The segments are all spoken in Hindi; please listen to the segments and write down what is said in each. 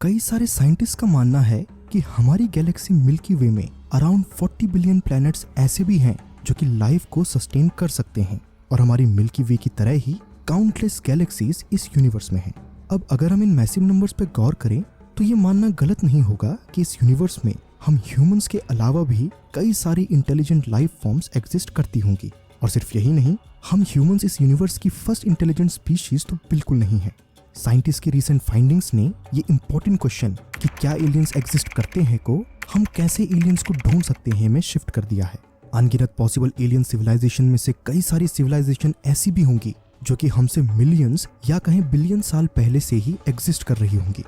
कई सारे साइंटिस्ट का मानना है कि हमारी गैलेक्सी मिल्की वे में अराउंड 40 बिलियन प्लैनेट्स ऐसे भी हैं जो कि लाइफ को सस्टेन कर सकते हैं और हमारी मिल्की वे की तरह ही काउंटलेस गैलेक्सीज इस यूनिवर्स में हैं। अब अगर हम इन मैसिव नंबर्स पर गौर करें तो ये मानना गलत नहीं होगा कि इस यूनिवर्स में हम ह्यूमंस के अलावा भी कई सारी इंटेलिजेंट लाइफ फॉर्म्स एग्जिस्ट करती होंगी। और सिर्फ यही नहीं, हम ह्यूमंस इस यूनिवर्स की फर्स्ट इंटेलिजेंट स्पीशीज तो बिल्कुल नहीं है। साइंटिस्ट की रिसेंट फाइंडिंग्स ने ये इंपॉर्टेंट क्वेश्चन कि क्या एलियंस एग्जिस्ट करते हैं को हम कैसे एलियंस को ढूंढ सकते हैं में शिफ्ट कर दिया है। अनगिनत पॉसिबल एलियन सिविलाइजेशन में से कई सारी सिविलाइजेशन ऐसी भी होंगी जो कि हमसे मिलियंस या कहीं बिलियन साल पहले से ही एग्जिस्ट कर रही होंगी।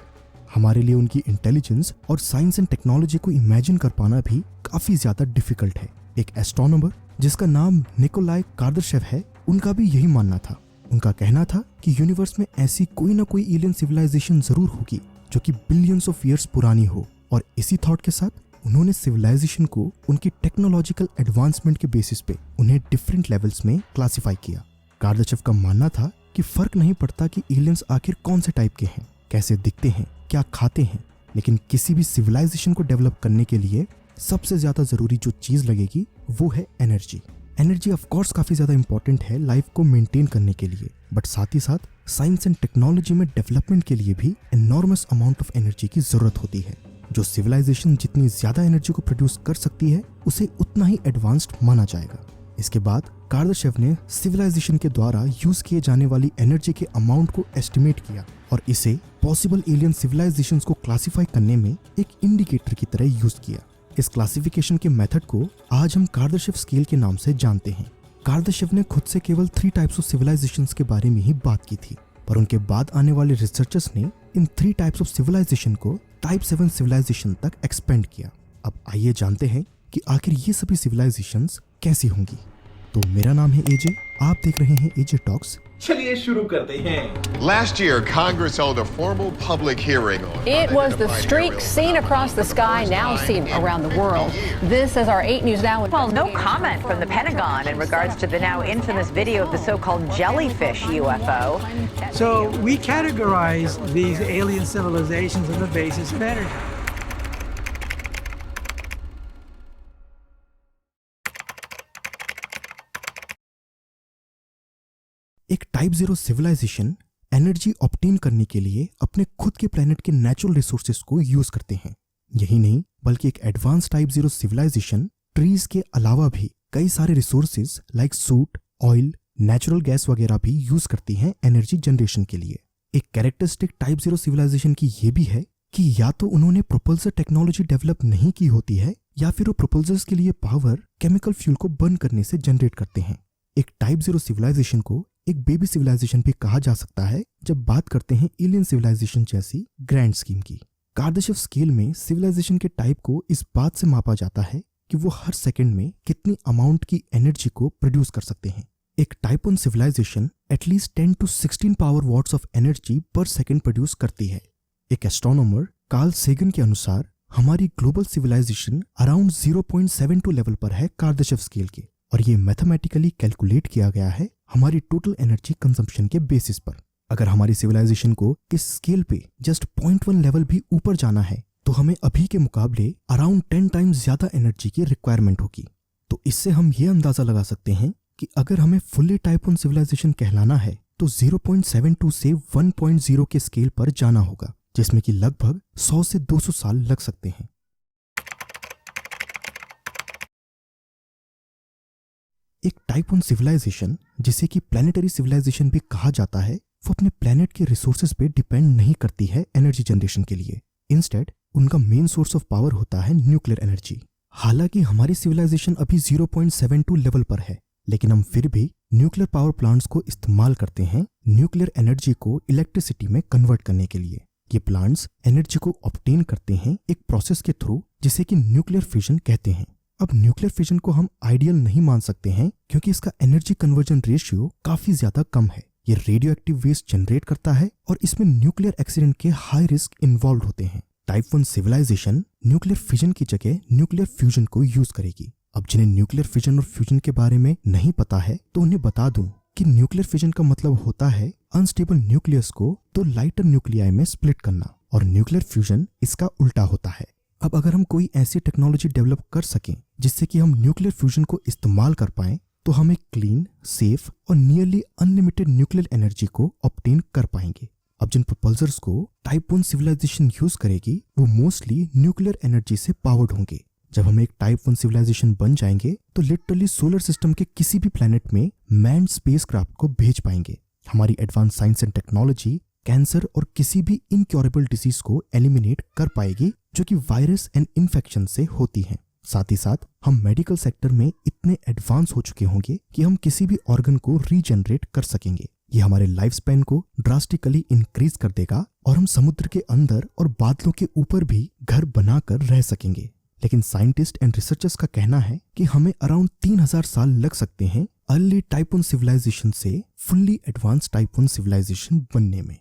हमारे लिए उनकी इंटेलिजेंस और साइंस एंड टेक्नोलॉजी को इमेजिन कर पाना भी काफी ज्यादा डिफिकल्ट है। एक एस्ट्रोनॉमर जिसका नाम निकोलाई कार्दाशेव है, उनका भी यही मानना था। उनका कहना था कि यूनिवर्स में ऐसी कोई ना कोई एलियन सिविलाइजेशन जरूर होगी जो कि बिलियंस ऑफ ईयर्स पुरानी हो, और इसी थॉट के साथ उन्होंने सिविलाइजेशन को उनकी टेक्नोलॉजिकल एडवांसमेंट के बेसिस पे उन्हें डिफरेंट लेवल्स में क्लासिफाई किया। कार्दाशेव का मानना था कि फर्क नहीं पड़ता कि एलियंस आखिर कौन से टाइप के हैं, कैसे दिखते हैं, क्या खाते हैं, लेकिन किसी भी सिविलाइजेशन को डेवलप करने के लिए सबसे ज्यादा जरूरी जो चीज लगेगी वो है एनर्जी। एनर्जी ऑफ कोर्स काफी ज्यादा इंपॉर्टेंट है लाइफ को मेंटेन करने के लिए, बट साथ ही साथ साइंस एंड टेक्नोलॉजी में डेवलपमेंट के लिए भी एनॉर्मस अमाउंट ऑफ एनर्जी की जरूरत होती है। जो सिविलाइजेशन जितनी ज्यादा एनर्जी को प्रोड्यूस कर सकती है उसे उतना ही एडवांस्ड माना जाएगा। इसके बाद कार्दाशेव ने सिविलाइजेशन के द्वारा यूज किए जाने वाली एनर्जी के अमाउंट को एस्टिमेट किया और इसे पॉसिबल एलियन सिविलाइजेशंस को क्लासिफाई करने में एक इंडिकेटर की तरह यूज किया। इस क्लासिफिकेशन के मेथड को आज हम कार्दाशेव स्केल के नाम से जानते हैं। कार्दाशेव ने खुद से केवल 3 टाइप्स ऑफ सिविलाइजेशंस के बारे में ही बात की थी, पर उनके बाद आने वाले रिसर्चर्स ने इन 3 टाइप्स ऑफ सिविलाइजेशन को टाइप 7 सिविलाइजेशन तक एक्सपेंड किया। अब आइए जानते हैं कि आखिर ये सभी सिविलाइजेशंस कैसी होंगी। तो मेरा नाम है एजे, आप देख रहे हैं एजे टॉक्स। चलिए शुरू करते हैं। Last year, Congress held a formal public hearing on It was the streak seen across the sky, now seen around the world. This is our 8 News Now. Well, no comment from the Pentagon in regards to the now infamous video of the so-called jellyfish UFO. So we categorize these alien civilizations on the basis of energy. एक टाइप 0 सिविलाइजेशन एनर्जी ऑब्टेन करने के लिए अपने खुद के प्लेनेट के नेचुरल रिसोर्सेज को यूज करते हैं। यही नहीं, बल्कि एक एडवांस टाइप 0 सिविलाइजेशन ट्रीज के अलावा भी कई सारे resources like suit, oil, natural gas वगैरह भी यूज करती हैं एनर्जी जनरेशन के लिए। एक कैरेक्टरिस्टिक टाइप 0 सिविलाइजेशन की ये भी है कि या तो उन्होंने प्रोपल्सर टेक्नोलॉजी डेवलप नहीं की होती है या फिर वो प्रोपल्सर्स के लिए पावर केमिकल फ्यूल को बर्न करने से जनरेट करते हैं। एक टाइप 0 सिविलाइजेशन को एक बेबी सिविलाइजेशन भी कहा जा सकता है जब बात करते हैं एलियन सिविलाइजेशन जैसी ग्रैंड स्कीम की। कार्दाशेव स्केल में सिविलाइजेशन के टाइप को इस बात से मापा जाता है कि वो हर सेकंड में कितनी अमाउंट की एनर्जी को प्रोड्यूस कर सकते हैं। एक type 1 civilisation at least 10 to 16 power watts of energy per second produce करती है। एक एस्ट्रोनॉमर कार्ल सेगन के अनुसार हमारी ग्लोबल सिविलाइजेशन अराउंड 0.72 लेवल पर है कार्दाशेव स्केल के, और ये मैथमेटिकली कैलकुलेट किया गया है हमारी टोटल एनर्जी कंजम्पशन के बेसिस पर। अगर हमारी सिविलाइजेशन को इस स्केल पे जस्ट 0.1 लेवल भी ऊपर जाना है तो हमें अभी के मुकाबले अराउंड 10 टाइम्स ज्यादा एनर्जी की रिक्वायरमेंट होगी। तो इससे हम ये अंदाजा लगा सकते हैं कि अगर हमें फुल्ली टाइप 1 सिविलाइजेशन कहलाना है तो 0.72 से 1.0 के स्केल पर जाना होगा, जिसमें कि लगभग 100 से 200 साल लग सकते हैं। एक टाइप 1 सिविलाइजेशन, जिसे कि प्लैनेटरी सिविलाइजेशन भी कहा जाता है, वो अपने प्लैनेट के रिसोर्सेज पे डिपेंड नहीं करती है एनर्जी जनरेशन के लिए। इंस्टेड उनका मेन सोर्स ऑफ पावर होता है न्यूक्लियर एनर्जी। हालांकि हमारी सिविलाइजेशन अभी 0.72 लेवल पर है, लेकिन हम फिर भी न्यूक्लियर पावर प्लांट्स को इस्तेमाल करते हैं न्यूक्लियर एनर्जी को इलेक्ट्रिसिटी में कन्वर्ट करने के लिए। ये प्लांट्स एनर्जी को ऑब्टेन करते हैं एक प्रोसेस के थ्रू जिसे कि न्यूक्लियर फिजन कहते हैं। अब न्यूक्लियर फिजन को हम आइडियल नहीं मान सकते हैं क्योंकि इसका एनर्जी कन्वर्जन रेशियो काफी ज्यादा कम है। ये रेडियो एक्टिव वेस्ट जनरेट करता है और इसमें न्यूक्लियर एक्सीडेंट के हाई रिस्क इन्वॉल्व होते हैं। टाइप 1 सिविलाइजेशन न्यूक्लियर फिजन की जगह न्यूक्लियर फ्यूजन को यूज करेगी। अब जिन्हें न्यूक्लियर फिजन और फ्यूजन के बारे में नहीं पता है तो उन्हें बता दूं कि न्यूक्लियर फिजन का मतलब होता है अनस्टेबल न्यूक्लियस को दो लाइटर न्यूक्लियाई में स्प्लिट करना, और न्यूक्लियर फ्यूजन इसका उल्टा होता है। अब अगर हम कोई ऐसी टेक्नोलॉजी डेवलप कर सकें जिससे कि हम न्यूक्लियर फ्यूजन को इस्तेमाल कर पाएं, तो हम एक क्लीन, सेफ और नियरली अनलिमिटेड न्यूक्लियर एनर्जी को ऑब्टेन कर पाएंगे। अब जिन प्रपोजल्स को टाइप 1 सिविलाइजेशन यूज करेगी वो मोस्टली न्यूक्लियर एनर्जी से पावर्ड होंगे। जब हम एक टाइप 1 सिविलाइजेशन बन जाएंगे तो लिटरली सोलर सिस्टम के किसी भी प्लैनेट में मैन्ड स्पेसक्राफ्ट को भेज पाएंगे। हमारी advance science and technology cancer और किसी भी इनक्योरेबल डिजीज को एलिमिनेट कर पाएगी जो कि वायरस एंड इन्फेक्शन से होती हैं। साथ ही साथ हम मेडिकल सेक्टर में इतने एडवांस हो चुके होंगे कि हम किसी भी ऑर्गन को रीजनरेट कर सकेंगे। ये हमारे लाइफ स्पैन को ड्रास्टिकली इंक्रीज कर देगा और हम समुद्र के अंदर और बादलों के ऊपर भी घर बनाकर रह सकेंगे। लेकिन साइंटिस्ट एंड रिसर्चर्स का कहना है कि हमें अराउंड 3000 साल लग सकते हैं अर्ली टाइप 1 सिविलाइजेशन से फुल्ली एडवांस टाइप 1 सिविलाइजेशन बनने में।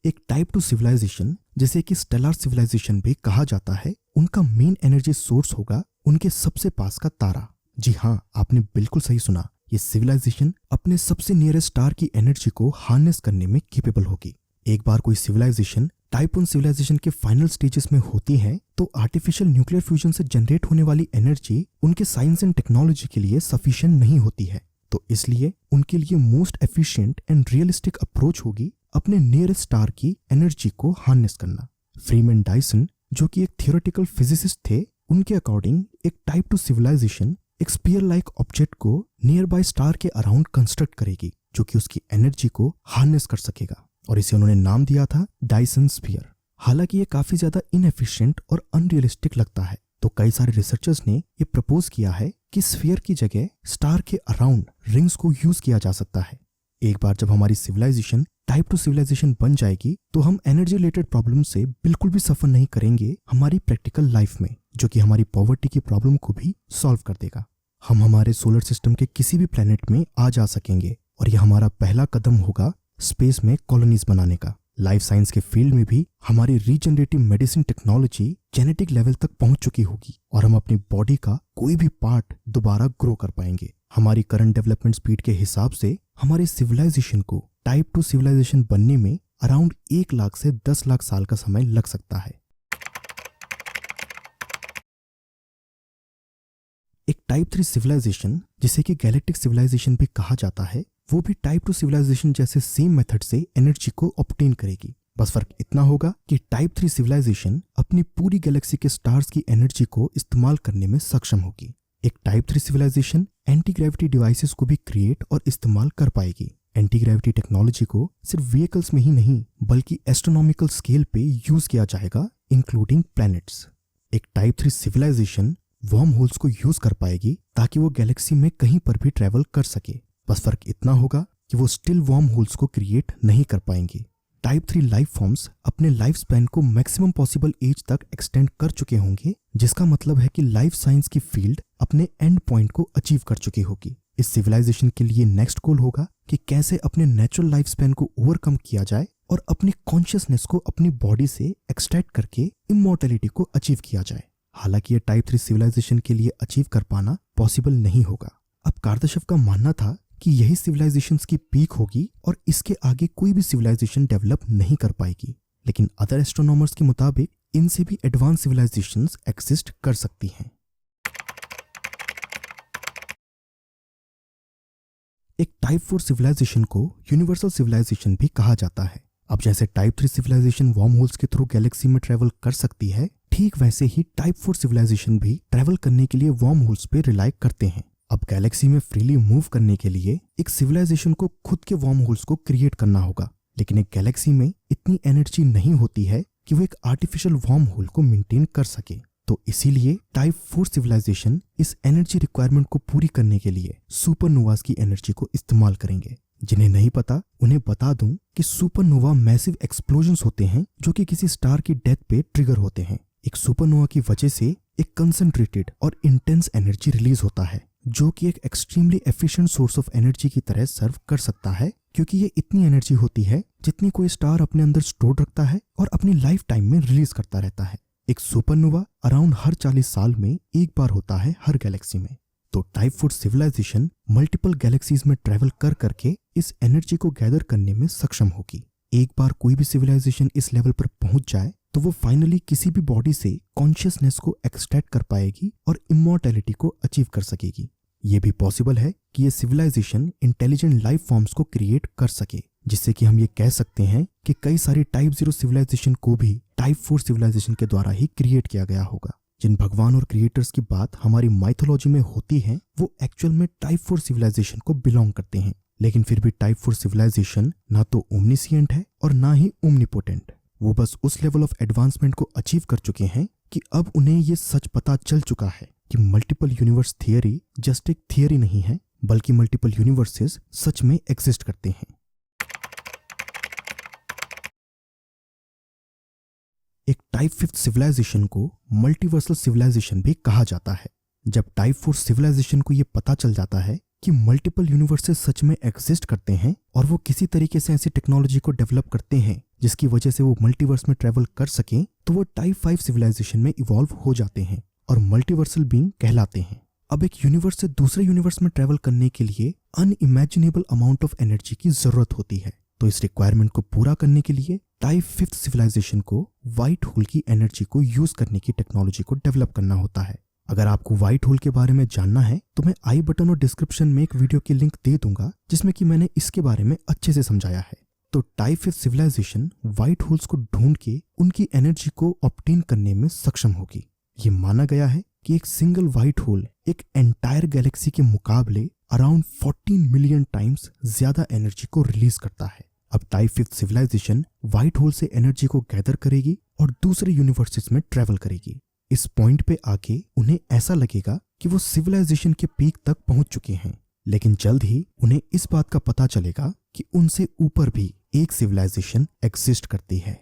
एक टाइप 2 सिविलाइजेशन, जिसे कि स्टेलर सिविलाइजेशन भी कहा जाता है, उनका मेन एनर्जी सोर्स होगा उनके सबसे पास का तारा। जी हाँ, आपने बिल्कुल सही सुना, ये सिविलाइजेशन अपने सबसे नियरेस्ट स्टार की एनर्जी को हार्नेस करने में कैपेबल होगी। एक बार कोई सिविलाइजेशन टाइप 1 सिविलाइजेशन के फाइनल स्टेजेस में होती है तो आर्टिफिशियल न्यूक्लियर फ्यूजन से जनरेट होने वाली एनर्जी उनके साइंस एंड टेक्नोलॉजी के लिए सफिशिएंट नहीं होती है। तो इसलिए उनके लिए most efficient and realistic approach होगी अपने नियरेस्ट स्टार की एनर्जी को हार्नेस करना। फ्रीमैन डायसन, जो कि एक थियोरेटिकल फिजिसिस्ट थे, उनके अकॉर्डिंग एक टाइप 2 सिविलाइजेशन एक स्फीयर लाइक ऑब्जेक्ट को नियर बाय स्टार के अराउंड कंस्ट्रक्ट करेगी जो कि उसकी एनर्जी को हार्नेस कर सकेगा, और इसे उन्होंने नाम दिया था डायसन स्फीयर। हालांकि ये काफी ज्यादा इनएफिशिएंट और अनरियलिस्टिक लगता है, तो कई सारे रिसर्चर्स ने ये प्रपोज किया है कि स्फीयर की जगह स्टार के अराउंड रिंग्स को यूज किया जा सकता है। एक बार जब हमारी सिविलाइजेशन टाइप 2 सिविलाइजेशन बन जाएगी तो हम एनर्जी रिलेटेड प्रॉब्लम से बिल्कुल भी सफर नहीं करेंगे हमारी प्रैक्टिकल लाइफ में, जो कि हमारी पॉवर्टी की प्रॉब्लम को भी सॉल्व कर देगा। हम हमारे सोलर सिस्टम के किसी भी प्लेनेट में आ जा सकेंगे, और यह हमारा पहला कदम होगा स्पेस में कॉलोनीज बनाने का। लाइफ साइंस के फील्ड में भी हमारी regenerative medicine technology genetic level तक पहुंच चुकी होगी और हम अपनी बॉडी का कोई भी पार्ट दोबारा ग्रो कर पाएंगे। हमारी करंट डेवलपमेंट स्पीड के हिसाब से हमारे सिविलाइजेशन को टाइप 2 सिविलाइजेशन बनने में अराउंड 1 लाख से 10 लाख साल का समय लग सकता है। एक टाइप 3 सिविलाइजेशन, जिसे कि गैलेक्टिक सिविलाइजेशन भी कहा जाता है, वो भी टाइप 2 सिविलाइजेशन जैसे सेम मेथड से एनर्जी को ऑब्टेन करेगी। बस फर्क इतना होगा कि टाइप 3 सिविलाइजेशन अपनी पूरी गैलेक्सी के स्टार्स की एनर्जी को इस्तेमाल करने में सक्षम होगी। एक type 3 civilisation anti gravity devices को भी क्रिएट और इस्तेमाल कर पाएगी। एंटी ग्रेविटी टेक्नोलॉजी को सिर्फ व्हीकल्स में ही नहीं बल्कि एस्ट्रोनॉमिकल स्केल पे यूज किया जाएगा, इंक्लूडिंग प्लैनेट्स। एक टाइप 3 सिविलाइजेशन वर्म होल्स को यूज कर पाएगी ताकि वो गैलेक्सी में कहीं पर भी ट्रेवल कर सके। बस फर्क इतना होगा कि वो स्टिल वर्म होल्स को क्रिएट नहीं कर पाएंगे। टाइप 3 लाइफ फॉर्म्स अपने लाइफ स्पैन को मैक्सिमम पॉसिबल एज तक एक्सटेंड कर चुके होंगे, जिसका मतलब है कि लाइफ साइंस की फील्ड अपने एंड पॉइंट को अचीव कर चुकी होगी। इस सिविलाइजेशन के लिए नेक्स्ट गोल होगा कि कैसे अपने नेचुरल लाइफ स्पैन को ओवरकम किया जाए और अपनी कॉन्शियसनेस को अपनी बॉडी से एक्सट्रैक्ट करके इमॉर्टैलिटी को अचीव किया जाए। हालांकि ये टाइप 3 सिविलाइजेशन के लिए अचीव कर पाना पॉसिबल नहीं होगा। अब कार्दाशेव का मानना था कि यही सिविलाइजेशंस की पीक होगी और इसके आगे कोई भी सिविलाइजेशन डेवलप नहीं कर पाएगी, लेकिन अदर एस्ट्रोनॉमर्स के मुताबिक इनसे भी एडवांस सिविलाइजेशंस एग्जिस्ट कर सकती हैं। एक टाइप 4 सिविलाइजेशन को यूनिवर्सल सिविलाइजेशन भी कहा जाता है। अब जैसे टाइप 3 सिविलाइजेशन वर्म होल्स के थ्रू गैलेक्सी में ट्रेवल कर सकती है, ठीक वैसे ही टाइप 4 सिविलाइजेशन भी ट्रेवल करने के लिए वर्म होल्स पे रिलाई करते हैं। अब गैलेक्सी में फ्रीली मूव करने के लिए एक सिविलाइजेशन को खुद के वर्म होल्स को क्रिएट करना होगा, लेकिन एक गैलेक्सी में इतनी एनर्जी नहीं होती है कि वो एक आर्टिफिशियल वर्म होल को मेंटेन कर सके। तो इसीलिए टाइप 4 सिविलाइजेशन इस एनर्जी रिक्वायरमेंट को पूरी करने के लिए सुपरनोवास की एनर्जी को इस्तेमाल करेंगे। जिन्हें नहीं पता उन्हें बता दूं कि सुपरनोवा मैसिव एक्सप्लोजन्स होते हैं जो कि किसी स्टार की डेथ पे ट्रिगर होते हैं। एक सुपरनोवा की वजह से एक कंसंट्रेटेड और इंटेंस एनर्जी रिलीज होता है, जो कि एक extremely efficient source of energy की तरह सर्व कर सकता है, क्योंकि ये इतनी एनर्जी होती है जितनी कोई स्टार अपने अंदर स्टोर रखता है और अपनी लाइफ टाइम में रिलीज करता रहता है। एक सुपरनोवा अराउंड हर 40 साल में एक बार होता है हर गैलेक्सी में। तो टाइप 4 सिविलाइजेशन मल्टीपल गैलेक्सीज में ट्रेवल कर करके इस एनर्जी को गैदर करने में सक्षम होगी। एक बार कोई भी सिविलाइजेशन इस लेवल पर पहुंच जाए तो वो फाइनली किसी भी बॉडी से कॉन्शियसनेस को एक्सट्रैक्ट कर पाएगी और इमॉर्टैलिटी को अचीव कर सकेगी। ये भी पॉसिबल है कि ये सिविलाइजेशन इंटेलिजेंट लाइफ फॉर्म्स को क्रिएट कर सके, जिससे कि हम ये कह सकते हैं कि कई सारी टाइप 0 सिविलाइजेशन को भी टाइप 4 सिविलाइजेशन के द्वारा ही क्रिएट किया गया होगा। जिन भगवान और क्रिएटर्स की बात हमारी माइथोलॉजी में होती है वो एक्चुअल में टाइप 4 सिविलाइजेशन को बिलोंग करते हैं। लेकिन फिर भी टाइप 4 सिविलाइजेशन ना तो ओमनिसिएंट है और ना ही ओमनीपोटेंट। वो बस उस लेवल ऑफ एडवांसमेंट को अचीव कर चुके हैं कि अब उन्हें ये सच पता चल चुका है कि मल्टीपल यूनिवर्स थियरी जस्ट एक थियरी नहीं है, बल्कि मल्टीपल यूनिवर्सेस सच में एग्जिस्ट करते हैं। एक टाइप 5 सिविलाइजेशन को मल्टीवर्सल सिविलाइजेशन भी कहा जाता है। जब टाइप 4 सिविलाइजेशन को यह पता चल जाता है कि मल्टीपल यूनिवर्सेस सच में एग्जिस्ट करते हैं और वो किसी तरीके से ऐसी टेक्नोलॉजी को डेवलप करते हैं जिसकी वजह से वो मल्टीवर्स में ट्रेवल कर सकें, तो वो टाइप 5 सिविलाइजेशन में इवॉल्व हो जाते हैं और मल्टीवर्सल बीइंग कहलाते हैं। अब एक यूनिवर्स से दूसरे यूनिवर्स में ट्रेवल करने के लिए अनइमेजिनेबल अमाउंट ऑफ एनर्जी की जरूरत होती है। तो इस रिक्वायरमेंट को पूरा करने के लिए टाइप 5 सिविलाइजेशन को व्हाइट होल की एनर्जी को यूज करने की टेक्नोलॉजी को डेवलप करना होता है। अगर आपको व्हाइट होल के बारे में जानना है तो मैं आई बटन और डिस्क्रिप्शन में एक वीडियो की लिंक दे दूंगा जिसमें कि मैंने इसके बारे में अच्छे से समझाया है। तो टाइप 5 सिविलाइजेशन व्हाइट होल्स को ढूंढ के उनकी एनर्जी को ऑब्टेन करने में सक्षम होगी। ये माना गया है कि एक सिंगल व्हाइट होल एक एंटायर गैलेक्सी के मुकाबले अराउंड 14 मिलियन टाइम्स ज्यादा एनर्जी को रिलीज करता है। अब टाइप 5 सिविलाइजेशन व्हाइट होल से एनर्जी को गैदर करेगी और दूसरे यूनिवर्सेस में ट्रेवल करेगी। इस पॉइंट पे आके उन्हें ऐसा लगेगा कि वो सिविलाइजेशन के पीक तक पहुंच चुके हैं, लेकिन जल्द ही उन्हें इस बात का पता चलेगा कि उनसे ऊपर भी एक सिविलाइजेशन एग्जिस्ट करती है।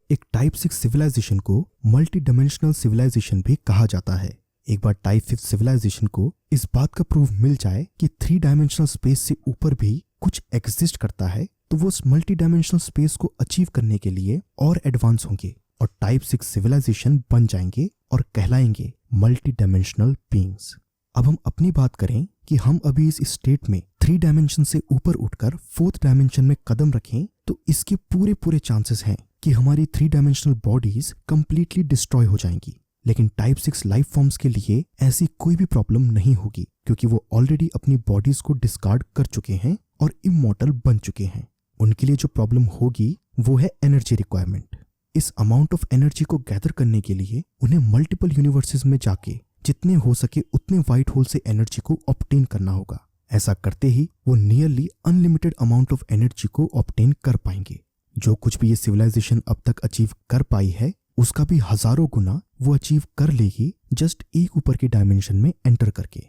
एक टाइप 6 सिविलाइजेशन को मल्टी डायमेंशनल सिविलाइजेशन भी कहा जाता है। एक बार टाइप 5 सिविलाइजेशन को इस बात का प्रूफ मिल जाए कि 3 डायमेंशनल स्पेस से ऊपर भी कुछ एग्जिस्ट करता है, तो वो उस मल्टी डायमेंशनल स्पेस को अचीव करने के लिए और एडवांस होंगे और टाइप 6 सिविलाइजेशन बन जाएंगे और कहलाएंगे मल्टी डायमेंशनल बीइंग्स। अब हम अपनी बात करें कि हम अभी इस स्टेट में 3 डायमेंशन से ऊपर उठकर 4th डायमेंशन में कदम रखें तो इसके पूरे चांसेस हैं कि हमारी 3 डायमेंशनल बॉडीज कंप्लीटली डिस्ट्रॉय हो जाएंगी। लेकिन टाइप 6 लाइफ फॉर्म्स के लिए ऐसी कोई भी प्रॉब्लम नहीं होगी, क्योंकि वो ऑलरेडी अपनी बॉडीज को डिस्कार्ड कर चुके हैं और इमॉर्टल बन चुके हैं। उनके लिए जो प्रॉब्लम होगी वो है एनर्जी रिक्वायरमेंट। इस अमाउंट ऑफ एनर्जी को गैदर करने के लिए उन्हें मल्टीपल यूनिवर्सेस में जाके जितने हो सके उतने व्हाइट होल से एनर्जी को ऑब्टेन करना होगा। ऐसा करते ही वो nearly unlimited amount of energy को ऑब्टेन कर पाएंगे। जो कुछ भी ये सिविलाइजेशन अब तक अचीव कर पाई है उसका भी हजारों गुना वो अचीव कर लेगी जस्ट एक ऊपर के डायमेंशन में एंटर करके।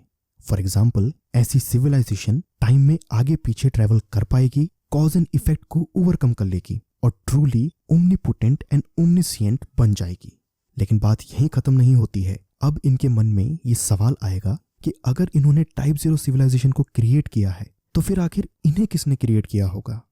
फॉर एग्जाम्पल, ऐसी सिविलाइजेशन टाइम में आगे पीछे ट्रेवल कर पाएगी, कॉज एंड इफेक्ट को ओवरकम कर लेगी और ट्रूली ओमनीपोटेंट एंड ओमनिसिएंट बन जाएगी। लेकिन बात यहीं खत्म नहीं होती है। अब इनके मन में ये सवाल आएगा कि अगर इन्होंने टाइप 0 सिविलाइजेशन को क्रिएट किया है तो फिर आखिर इन्हें किसने क्रिएट किया होगा।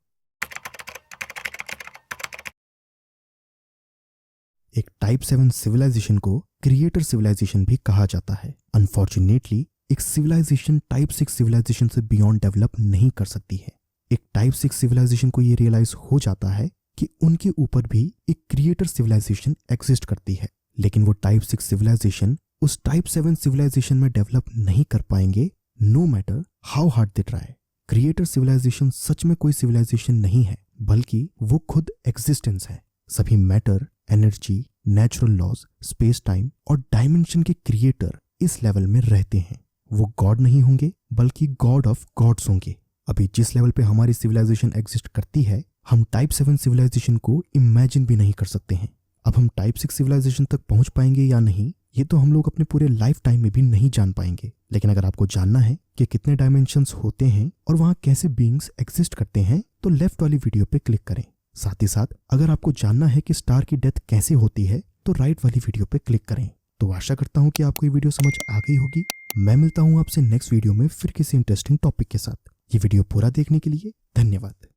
एक टाइप 7 सिविलाइजेशन को क्रिएटर सिविलाइजेशन भी कहा जाता है। अनफॉर्चुनेटली एक सिविलाइजेशन टाइप 6 सिविलाइजेशन से बियॉन्ड डेवलप नहीं कर सकती है। एक टाइप 6 सिविलाइजेशन को ये रियलाइज हो जाता है कि उनके ऊपर भी एक क्रिएटर सिविलाइजेशन एग्जिस्ट करती है, लेकिन वो टाइप 6 सिविलाइजेशन उस टाइप 7 सिविलाइजेशन में डेवलप नहीं कर पाएंगे, no matter how hard they try. Creator civilization सच में कोई सिविलाइजेशन नहीं है, बल्कि वो खुद एग्जिस्टेंस है। सभी matter, energy, natural laws, space time और डायमेंशन के क्रिएटर इस लेवल में रहते हैं। वो गॉड नहीं होंगे, बल्कि गॉड ऑफ गॉड्स होंगे। अभी जिस लेवल पे हमारी सिविलाइजेशन एग्जिस्ट करती है, हम टाइप 7 सिविलाइजेशन को इमेजिन भी नहीं कर सकते हैं। अब हम टाइप 6 सिविलाइजेशन तक पहुंच पाएंगे या नहीं, ये तो हम लोग अपने पूरे लाइफ टाइम में भी नहीं जान पाएंगे। लेकिन अगर आपको जानना है कि कितने डायमेंशंस होते हैं और वहां कैसे बीइंग्स एग्जिस्ट करते हैं, तो लेफ्ट वाली वीडियो पे क्लिक करें। साथ ही साथ अगर आपको जानना है कि स्टार की डेथ कैसे होती है, तो राइट वाली वीडियो पे क्लिक करें। तो आशा करता हूं कि आपको ये वीडियो समझ आ गई होगी। मैं मिलता हूं आपसे नेक्स्ट वीडियो में फिर किसी इंटरेस्टिंग टॉपिक के साथ। ये वीडियो पूरा देखने के लिए धन्यवाद।